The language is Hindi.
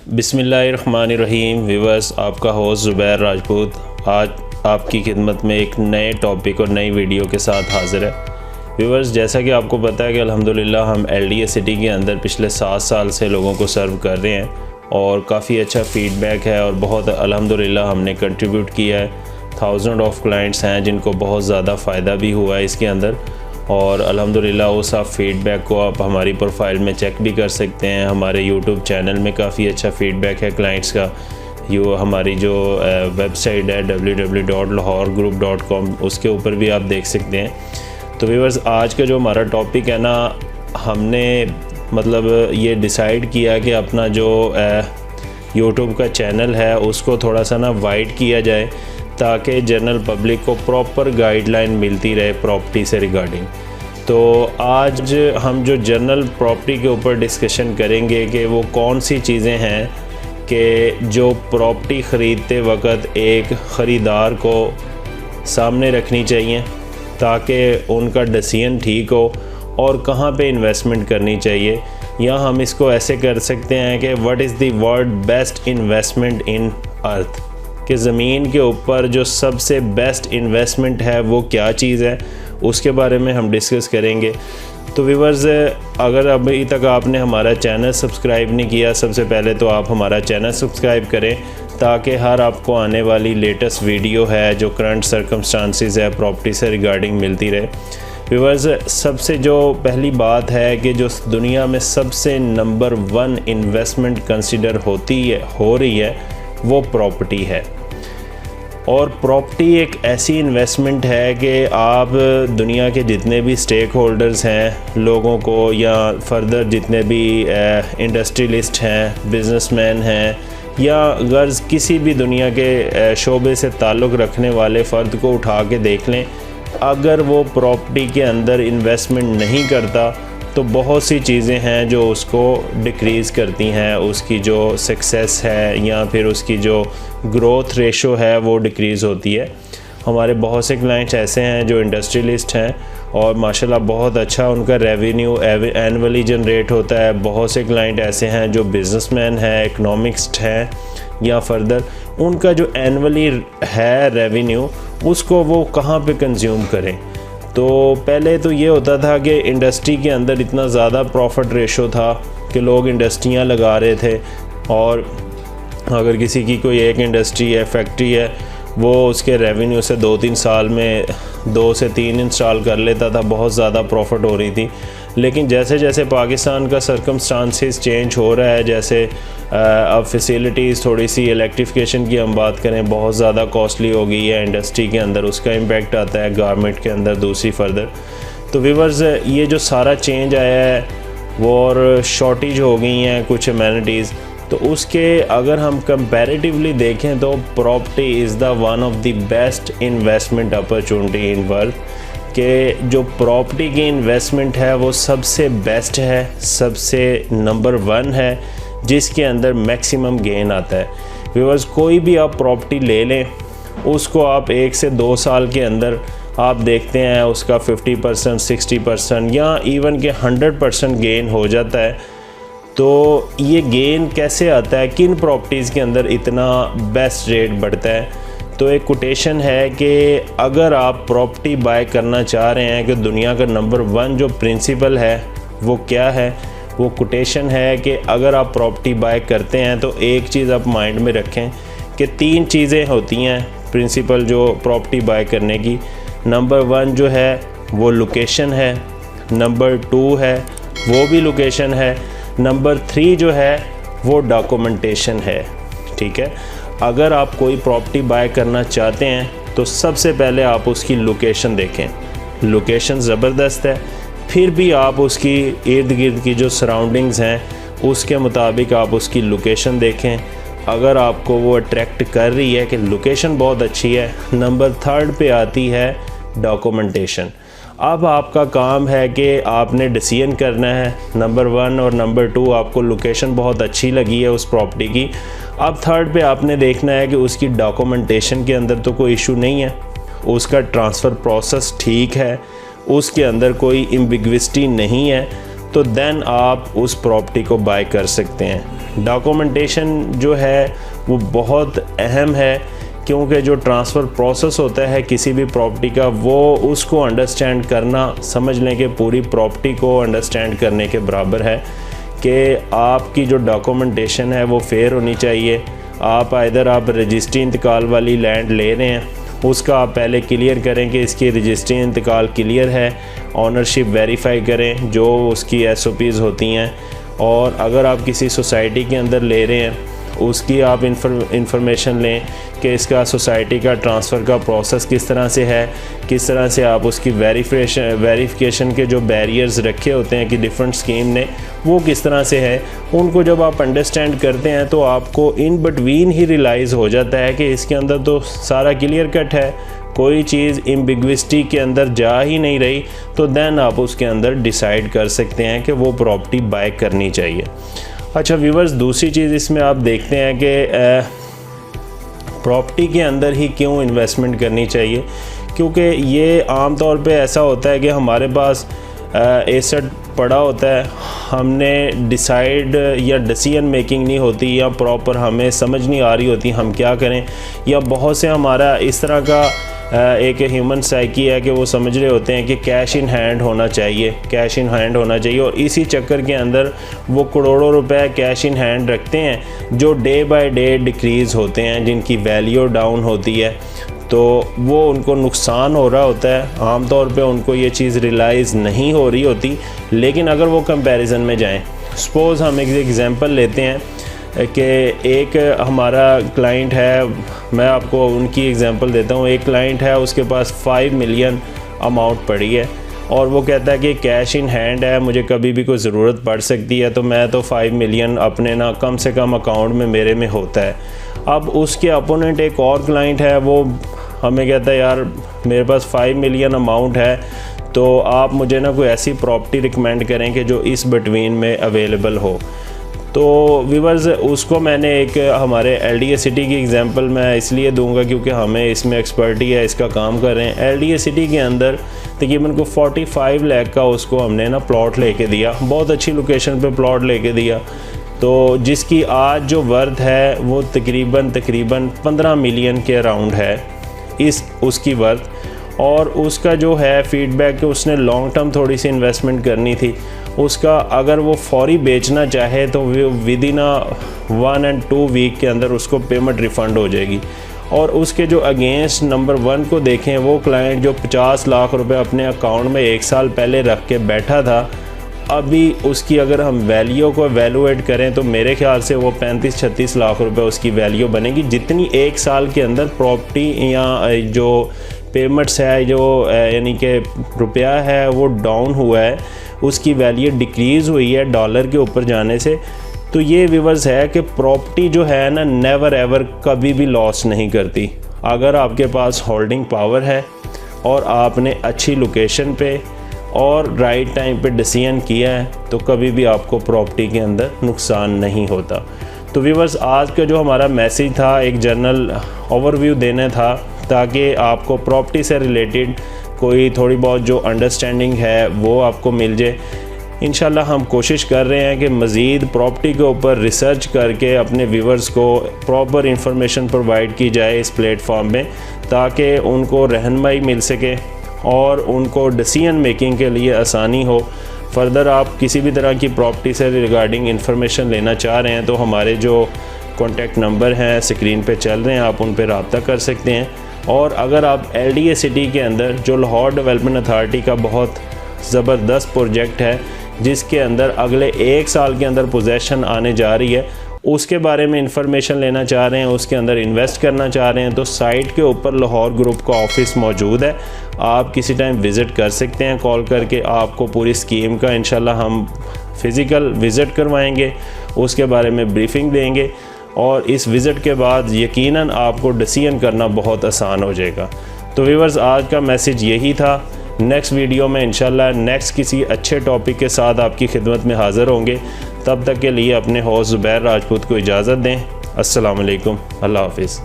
बिस्मिल्लाहिर्रहमानिर्रहीम। व्यूअर्स, आपका होस्ट ज़ुबैर राजपूत आज आपकी खिदमत में एक नए टॉपिक और नई वीडियो के साथ हाज़िर है। व्यूअर्स, जैसा कि आपको पता है कि अल्हम्दुलिल्लाह हम LDA सिटी के अंदर पिछले 7 साल से लोगों को सर्व कर रहे हैं और काफ़ी अच्छा फ़ीडबैक है और बहुत अल्हम्दुलिल्लाह हमने कंट्रीब्यूट किया है। थाउजेंड ऑफ क्लाइंट्स हैं जिनको बहुत ज़्यादा फ़ायदा भी हुआ है इसके अंदर, और अल्हम्दुलिल्लाह उस आप फ़ीडबैक को आप हमारी प्रोफाइल में चेक भी कर सकते हैं। हमारे यूट्यूब चैनल में काफ़ी अच्छा फ़ीडबैक है क्लाइंट्स का। हमारी जो वेबसाइट है www.lahoregroup.com, उसके ऊपर भी आप देख सकते हैं। तो व्यूअर्स, आज का जो हमारा टॉपिक है ना, हमने मतलब ये डिसाइड किया कि अपना जो यूट्यूब का चैनल है उसको थोड़ा सा ना वाइड किया जाए ताकि जनरल पब्लिक को प्रॉपर गाइडलाइन मिलती रहे प्रॉपर्टी से रिगार्डिंग। तो आज हम जो जनरल प्रॉपर्टी के ऊपर डिस्कशन करेंगे कि वो कौन सी चीज़ें हैं कि जो प्रॉपर्टी ख़रीदते वक्त एक ख़रीदार को सामने रखनी चाहिए ताकि उनका डिसीजन ठीक हो और कहाँ पे इन्वेस्टमेंट करनी चाहिए। या हम इसको ऐसे कर सकते हैं कि what is the world best investment in earth, कि ज़मीन के ऊपर जो सबसे बेस्ट इन्वेस्टमेंट है वो क्या चीज़ है, उसके बारे में हम डिस्कस करेंगे। तो व्यूअर्स, अगर अभी तक आपने हमारा चैनल सब्सक्राइब नहीं किया, सबसे पहले तो आप हमारा चैनल सब्सक्राइब करें ताकि हर आपको आने वाली लेटेस्ट वीडियो है जो करंट सर्कमस्टांसिस है प्रॉपर्टी से रिगार्डिंग मिलती रहे। व्यूअर्स, सबसे जो पहली बात है कि जो दुनिया में सबसे नंबर 1 इन्वेस्टमेंट कंसिडर हो रही है वो प्रॉपर्टी है। और प्रॉपर्टी एक ऐसी इन्वेस्टमेंट है कि आप दुनिया के जितने भी स्टेक होल्डर्स हैं लोगों को, या फर्दर जितने भी इंडस्ट्रियलिस्ट हैं, बिजनेसमैन हैं, या गर्ज किसी भी दुनिया के शोबे से ताल्लुक़ रखने वाले फ़र्द को उठा के देख लें, अगर वो प्रॉपर्टी के अंदर इन्वेस्टमेंट नहीं करता तो बहुत सी चीज़ें हैं जो उसको डिक्रीज़ करती हैं, उसकी जो सक्सेस है या फिर उसकी जो ग्रोथ रेशो है वो डिक्रीज़ होती है। हमारे बहुत से क्लाइंट्स ऐसे हैं जो इंडस्ट्रियलिस्ट हैं और माशाल्लाह बहुत अच्छा उनका रेवेन्यू एनुअली जनरेट होता है। बहुत से क्लाइंट ऐसे हैं जो बिजनेसमैन हैं, इकोनॉमिस्ट हैं, या फर्दर उनका जो एनुअली है रेवेन्यू उसको वो कहाँ पे कंज्यूम करें। तो पहले तो ये होता था कि इंडस्ट्री के अंदर इतना ज़्यादा प्रॉफिट रेशो था कि लोग इंडस्ट्रियाँ लगा रहे थे, और अगर किसी की कोई एक इंडस्ट्री है, फैक्ट्री है, वो उसके रेवेन्यू से 2-3 साल में 2 से 3 इंस्टॉल कर लेता था, बहुत ज़्यादा प्रॉफिट हो रही थी। लेकिन जैसे जैसे पाकिस्तान का सर्कमस्टांसिस चेंज हो रहा है, जैसे अब फैसिलिटीज़ थोड़ी सी इलेक्ट्रिफिकेशन की हम बात करें बहुत ज़्यादा कॉस्टली हो गई है इंडस्ट्री के अंदर, उसका इम्पेक्ट आता है गारमेंट के अंदर दूसरी फर्दर। तो व्यूअर्स, ये जो सारा चेंज आया है वो, और शॉर्टेज हो गई हैं कुछ एमेनिटीज़, तो उसके अगर हम कंपैरेटिवली देखें तो property is the one of the best investment opportunity in world, कि जो प्रॉपर्टी की इन्वेस्टमेंट है वो सबसे बेस्ट है, सबसे नंबर 1 है, जिसके अंदर मैक्सिमम गेन आता है। व्यूअर्स, कोई भी आप प्रॉपर्टी ले लें, उसको आप 1 से 2 साल के अंदर आप देखते हैं उसका 50%, 60% या इवन के 100% गेन हो जाता है। तो ये गेन कैसे आता है, किन प्रॉपर्टीज़ के अंदर इतना बेस्ट रेट बढ़ता है? तो एक कोटेशन है कि अगर आप प्रॉपर्टी बाय करना चाह रहे हैं कि दुनिया का नंबर 1 जो प्रिंसिपल है वो क्या है, वो कोटेशन है कि अगर आप प्रॉपर्टी बाय करते हैं तो एक चीज़ आप माइंड में रखें कि 3 चीज़ें होती हैं प्रिंसिपल जो प्रॉपर्टी बाय करने की। नंबर 1 जो है वो लोकेशन है, नंबर 2 है वो भी लोकेशन है, नंबर 3 जो है वो डॉक्यूमेंटेशन है। ठीक है, अगर आप कोई प्रॉपर्टी बाय करना चाहते हैं तो सबसे पहले आप उसकी लोकेशन देखें, लोकेशन ज़बरदस्त है, फिर भी आप उसकी इर्द गिर्द की जो सराउंडिंग्स हैं उसके मुताबिक आप उसकी लोकेशन देखें। अगर आपको वो अट्रैक्ट कर रही है कि लोकेशन बहुत अच्छी है, नंबर 3 पे आती है डॉक्यूमेंटेशन। अब आपका काम है कि आपने डिसीजन करना है, नंबर 1 और नंबर 2 आपको लोकेशन बहुत अच्छी लगी है उस प्रॉपर्टी की। अब 3 पे आपने देखना है कि उसकी डॉक्यूमेंटेशन के अंदर तो कोई इशू नहीं है, उसका ट्रांसफ़र प्रोसेस ठीक है, उसके अंदर कोई एम्बिग्विटी नहीं है, तो देन आप उस प्रॉपर्टी को बाय कर सकते हैं। डॉक्यूमेंटेशन जो है वो बहुत अहम है, क्योंकि जो ट्रांसफ़र प्रोसेस होता है किसी भी प्रॉपर्टी का, वो उसको अंडरस्टैंड करना, समझ लें कि पूरी प्रॉपर्टी को अंडरस्टैंड करने के बराबर है कि आपकी जो डॉक्यूमेंटेशन है वो फेयर होनी चाहिए। आप रजिस्ट्री इंतकाल वाली लैंड ले रहे हैं, उसका आप पहले क्लियर करें कि इसकी रजिस्ट्री इंतकाल क्लियर है, ऑनरशिप वेरीफाई करें जो उसकी SOPs होती हैं। और अगर आप किसी सोसाइटी के अंदर ले रहे हैं, उसकी आप इंफॉर्मेशन लें कि इसका सोसाइटी का ट्रांसफ़र का प्रोसेस किस तरह से है, किस तरह से आप उसकी वेरिफिकेशन के जो बैरियर्स रखे होते हैं कि डिफरेंट स्कीम ने, वो किस तरह से है। उनको जब आप अंडरस्टैंड करते हैं तो आपको इन बिटवीन ही रियलाइज़ हो जाता है कि इसके अंदर तो सारा क्लियर कट है, कोई चीज़ एम्बिग्विटी के अंदर जा ही नहीं रही, तो देन आप उसके अंदर डिसाइड कर सकते हैं कि वो प्रॉपर्टी बाय करनी चाहिए। अच्छा व्यूवर्स, दूसरी चीज़ इसमें आप देखते हैं कि प्रॉपर्टी के अंदर ही क्यों इन्वेस्टमेंट करनी चाहिए, क्योंकि ये आम तौर पे ऐसा होता है कि हमारे पास एसेट पड़ा होता है, हमने डिसाइड या डिसीजन मेकिंग नहीं होती, या प्रॉपर हमें समझ नहीं आ रही होती हम क्या करें, या बहुत से हमारा इस तरह का एक ह्यूमन साइकी है कि वो समझ रहे होते हैं कि कैश इन हैंड होना चाहिए, कैश इन हैंड होना चाहिए, और इसी चक्कर के अंदर वो करोड़ों रुपए कैश इन हैंड रखते हैं जो डे बाय डे डिक्रीज़ होते हैं, जिनकी वैल्यू डाउन होती है, तो वो उनको नुकसान हो रहा होता है। आम तौर पे उनको ये चीज़ रियलाइज़ नहीं हो रही होती। लेकिन अगर वो कंपैरिजन में जाएं, सपोज़ हम एक एग्ज़ाम्पल लेते हैं कि एक हमारा क्लाइंट है, मैं आपको उनकी एग्ज़ाम्पल देता हूँ। एक क्लाइंट है, उसके पास 5 मिलियन अमाउंट पड़ी है और वो कहता है कि कैश इन हैंड है, मुझे कभी भी कोई ज़रूरत पड़ सकती है, तो मैं तो 5 मिलियन अपने ना कम से कम अकाउंट में मेरे में होता है। अब उसके अपोनेंट एक और क्लाइंट है, वो हमें कहता है यार मेरे पास 5 मिलियन अमाउंट है, तो आप मुझे ना कोई ऐसी प्रॉपर्टी रिकमेंड करें कि जो इस बिटवीन में अवेलेबल हो। तो व्यूअर्स, उसको मैंने एक हमारे LDA सिटी की एग्जांपल मैं इसलिए दूंगा क्योंकि हमें इसमें एक्सपर्टी है, इसका काम कर रहे हैं। LDA सिटी के अंदर तकरीबन को 45 लाख का उसको हमने ना प्लॉट लेके दिया, बहुत अच्छी लोकेशन पे प्लॉट लेके दिया, तो जिसकी आज जो वर्थ है वो तकरीबन 15 मिलियन के अराउंड है इस उसकी वर्थ। और उसका जो है फीडबैक कि उसने लॉन्ग टर्म थोड़ी सी इन्वेस्टमेंट करनी थी, उसका अगर वो फौरी बेचना चाहे तो विद इन 1 and 2 वीक के अंदर उसको पेमेंट रिफ़ंड हो जाएगी। और उसके जो अगेंस्ट नंबर 1 को देखें, वो क्लाइंट जो 50 लाख रुपए अपने अकाउंट में 1 साल पहले रख के बैठा था, अभी उसकी अगर हम वैल्यू को वैल्यूएट करें तो मेरे ख्याल से वो 35-36 लाख रुपए उसकी वैल्यू बनेगी, जितनी 1 साल के अंदर प्रॉपर्टी या जो पेमेंट्स है, जो यानी कि रुपया है वो डाउन हुआ है, उसकी वैल्यू डिक्रीज़ हुई है डॉलर के ऊपर जाने से। तो ये व्यूअर्स है कि प्रॉपर्टी जो है ना, नेवर एवर कभी भी लॉस नहीं करती। अगर आपके पास होल्डिंग पावर है और आपने अच्छी लोकेशन पे और राइट टाइम पे डिसीजन किया है, तो कभी भी आपको प्रॉपर्टी के अंदर नुकसान नहीं होता। तो व्यूअर्स, आज का जो हमारा मैसेज था एक जनरल ओवरव्यू देना था, ताकि आपको प्रॉपर्टी से रिलेटेड कोई थोड़ी बहुत जो अंडरस्टैंडिंग है वो आपको मिल जाए। इंशाल्लाह हम कोशिश कर रहे हैं कि मज़ीद प्रॉपर्टी के ऊपर रिसर्च करके अपने व्यूअर्स को प्रॉपर इंफॉर्मेशन प्रोवाइड की जाए इस प्लेटफॉर्म में, ताकि उनको रहनुमाई मिल सके और उनको डिसीजन मेकिंग के लिए आसानी हो। फर्दर आप किसी भी तरह की प्रॉपर्टी से रिगार्डिंग इंफॉर्मेशन लेना चाह रहे हैं तो हमारे जो कॉन्टैक्ट नंबर हैं स्क्रीन पे चल रहे हैं, आप उन पर रब्ता कर सकते हैं। और अगर आप LDA सिटी के अंदर जो लाहौर डेवलपमेंट अथॉरिटी का बहुत ज़बरदस्त प्रोजेक्ट है, जिसके अंदर अगले 1 साल के अंदर पोजेसन आने जा रही है, उसके बारे में इंफॉर्मेशन लेना चाह रहे हैं, उसके अंदर इन्वेस्ट करना चाह रहे हैं, तो साइट के ऊपर लाहौर ग्रुप का ऑफिस मौजूद है, आप किसी टाइम विज़िट कर सकते हैं कॉल करके। आपको पूरी स्कीम का इंशाल्लाह हम फ़िज़िकल विज़िट करवाएंगे, उसके बारे में ब्रीफिंग देंगे, और इस विज़िट के बाद यकीनन आपको डिसीजन करना बहुत आसान हो जाएगा। तो व्यूअर्स, आज का मैसेज यही था। नेक्स्ट वीडियो में इंशाल्लाह नेक्स्ट किसी अच्छे टॉपिक के साथ आपकी खिदमत में हाज़िर होंगे। तब तक के लिए अपने होस्ट ज़ुबैर राजपूत को इजाज़त दें। अस्सलाम वालेकुम, अल्लाह हाफ़िज़।